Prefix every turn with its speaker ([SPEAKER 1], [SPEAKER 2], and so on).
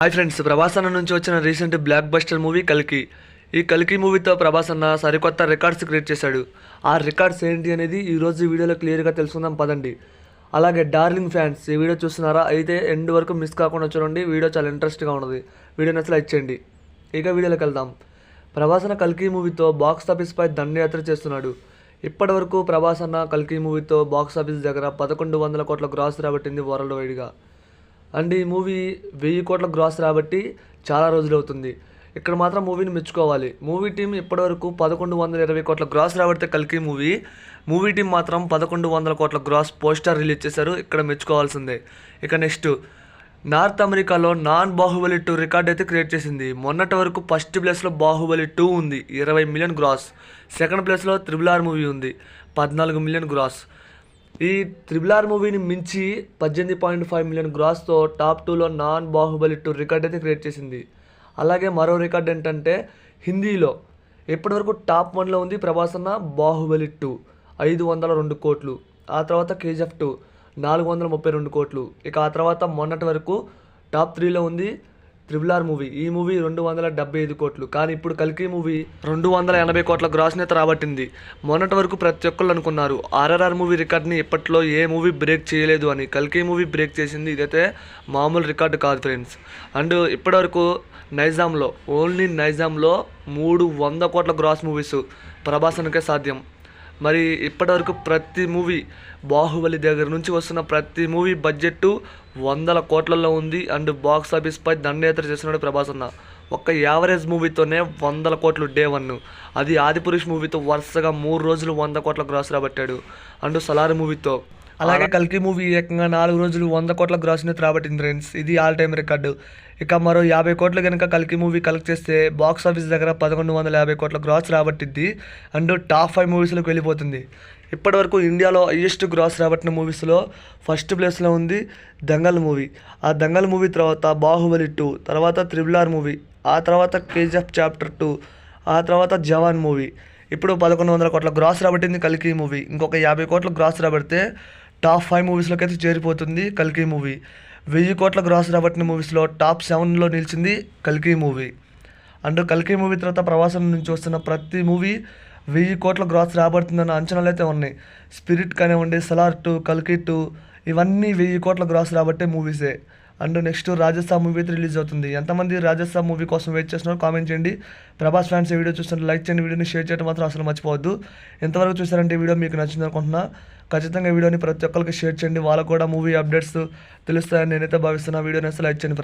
[SPEAKER 1] Hi friends, Prabhas అన్న నుంచి వచ్చిన రీసెంట్ బ్లాక్ బస్టర్ మూవీ కల్కి. ఈ కల్కి మూవీతో ప్రభాస్ అన్న సరికొత్త రికార్డ్స్ క్రియేట్ చేశాడు. ఆ రికార్డ్స్ ఏంటి అనేది ఈరోజు ఈ వీడియోలో క్లియర్గా తెలుసుకుందాం పదండి. అలాగే డార్లింగ్ ఫ్యాన్స్, ఈ వీడియో చూస్తున్నారా అయితే ఎండ్ వరకు మిస్ కాకుండా చూడండి. వీడియో చాలా ఇంట్రెస్ట్గా ఉన్నది. వీడియో నచ్చలా ఇచ్చేయండి. ఇక వీడియోలోకి వెళ్దాం. ప్రభాస్ అన్న కల్కి మూవీతో బాక్స్ ఆఫీస్పై దండయాత్ర చేస్తున్నాడు. ఇప్పటి వరకు ప్రభాస్ అన్న కల్కి మూవీతో బాక్స్ ఆఫీస్ దగ్గర 1100 కోట్ల గ్రాస్ రాబట్టింది వరల్డ్ వైడ్గా. అండ్ ఈ మూవీ 1000 కోట్ల గ్రాస్ రాబట్టి చాలా రోజులు అవుతుంది. ఇక్కడ మాత్రం మూవీని మెచ్చుకోవాలి. మూవీ టీం ఇప్పటివరకు 1120 కోట్ల గ్రాస్ రాబడితే కల్కి మూవీ టీం మాత్రం 1100 కోట్ల గ్రాస్ పోస్టర్ రిలీజ్ చేశారు. ఇక్కడ మెచ్చుకోవాల్సిందే. ఇక నెక్స్ట్, నార్త్ అమెరికాలో నాన్ బాహుబలి 2 రికార్డ్ అయితే క్రియేట్ చేసింది. మొన్నటి వరకు ఫస్ట్ ప్లేస్లో బాహుబలి 2 ఉంది, 20 మిలియన్ గ్రాస్. సెకండ్ ప్లేస్లో RRR మూవీ ఉంది, 14 మిలియన్ గ్రాస్. ఈ RRR మూవీని మించి 18.5 మిలియన్ గ్రాస్తో టాప్ 2లో నాన్ బాహుబలి 2 రికార్డ్ అయితే క్రియేట్ చేసింది. అలాగే మరో రికార్డ్ ఏంటంటే హిందీలో ఇప్పటివరకు టాప్ 1లో ఉంది ప్రభాస్ అన్న బాహుబలి 2 502 కోట్లు. ఆ తర్వాత KGF 2 432 కోట్లు. ఇక ఆ తర్వాత మొన్నటి వరకు టాప్ 3లో ఉంది RRR మూవీ. ఈ మూవీ 275 కోట్లు. కానీ ఇప్పుడు కల్కి మూవీ 280 కోట్ల గ్రాస్ని అయితే రాబట్టింది. మొన్నటి వరకు ప్రతి ఒక్కళ్ళు అనుకున్నారు RRR మూవీ రికార్డ్ని ఇప్పట్లో ఏ మూవీ బ్రేక్ చేయలేదు అని. కల్కి మూవీ బ్రేక్ చేసింది. ఇదైతే మామూలు రికార్డు కాదు ఫ్రెండ్స్. అండ్ ఇప్పటివరకు ఓన్లీ నైజాంలో 300 కోట్ల గ్రాస్ మూవీస్ ప్రభాస్ అన్నకే సాధ్యం. మరి ఇప్పటివరకు ప్రతి మూవీ బాహుబలి దగ్గర నుంచి వస్తున్న ప్రతి మూవీ బడ్జెట్ 100 కోట్లలో ఉంది. అండ్ బాక్స్ ఆఫీస్పై దండయాత్ర చేస్తున్నాడు ప్రభాస్ అన్న. ఒక్క యావరేజ్ మూవీతోనే 100 కోట్లు డే 1. అది ఆదిపురుష్ మూవీతో వరుసగా 3 రోజులు 100 కోట్ల గ్రాస్ రాబట్టాడు. అండ్ సలార్ మూవీతో. అలాగే కల్కి మూవీ ఏకంగా 4 రోజులు 100 కోట్ల గ్రాస్ని రాబట్టింది ఫ్రెండ్స్. ఇది ఆల్ టైమ్ రికార్డు. ఇక మరో 50 కోట్లు కనుక కల్కి మూవీ కలెక్ట్ చేస్తే బాక్స్ ఆఫీస్ దగ్గర 1150 కోట్ల గ్రాస్ రాబట్టింది. అండ్ టాప్ 5 మూవీస్లోకి వెళ్ళిపోతుంది. ఇప్పటివరకు ఇండియాలో హైయెస్ట్ గ్రాస్ రాబట్టిన మూవీస్లో ఫస్ట్ ప్లేస్లో ఉంది దంగల్ మూవీ. ఆ దంగల్ మూవీ తర్వాత బాహుబలి 2, తర్వాత RRR మూవీ, ఆ తర్వాత KGF చాప్టర్ 2, ఆ తర్వాత జవాన్ మూవీ. ఇప్పుడు 1100 కోట్ల గ్రాస్ రాబట్టింది కల్కి మూవీ. ఇంకొక 50 కోట్ల గ్రాస్ రాబడితే టాప్ 5 మూవీస్లోకి అయితే చేరిపోతుంది కల్కి మూవీ. 1000 కోట్ల గ్రాస్ రాబట్టిన మూవీస్లో టాప్ 7లో నిలిచింది కల్కి మూవీ. అండ్ కల్కి మూవీ తర్వాత ప్రవాసం నుంచి వస్తున్న ప్రతి మూవీ 1000 కోట్ల గ్రాస్ రాబడుతుందన్న అంచనాలు అయితే ఉన్నాయి. స్పిరిట్ కానివ్వండి, సలార్ 2, కల్కి 2 ఇవన్నీ 1000 కోట్ల గ్రాస్ రాబట్టే మూవీసే. అండ్ నెక్స్ట్ రాజస్థాన్ మూవీ అయితే రిలీజ్ అవుతుంది. ఎంతమంది రాజస్థాన్ మూవీ కోసం వెయిట్ చేస్తున్నారో కామెంట్ చేయండి. ప్రభాస్ ఫ్యాన్స్ ఈ వీడియో చూస్తుంటే లైక్ చేయండి, వీడియోని షేర్ చేయడం మాత్రం అసలు మర్చిపోవద్దు. ఎంతవరకు చూసారంటే ఈ వీడియో మీకు నచ్చింది అనుకుంటున్నా. ఖచ్చితంగా వీడియోని ప్రతి ఒక్కరికి షేర్ చేయండి. వాళ్ళకు కూడా మూవీ అప్డేట్స్ తెలుస్తాయని నేనైతే భావిస్తున్నా. వీడియోని అసలు లైక్ చేయండి ఫ్రెండ్స్.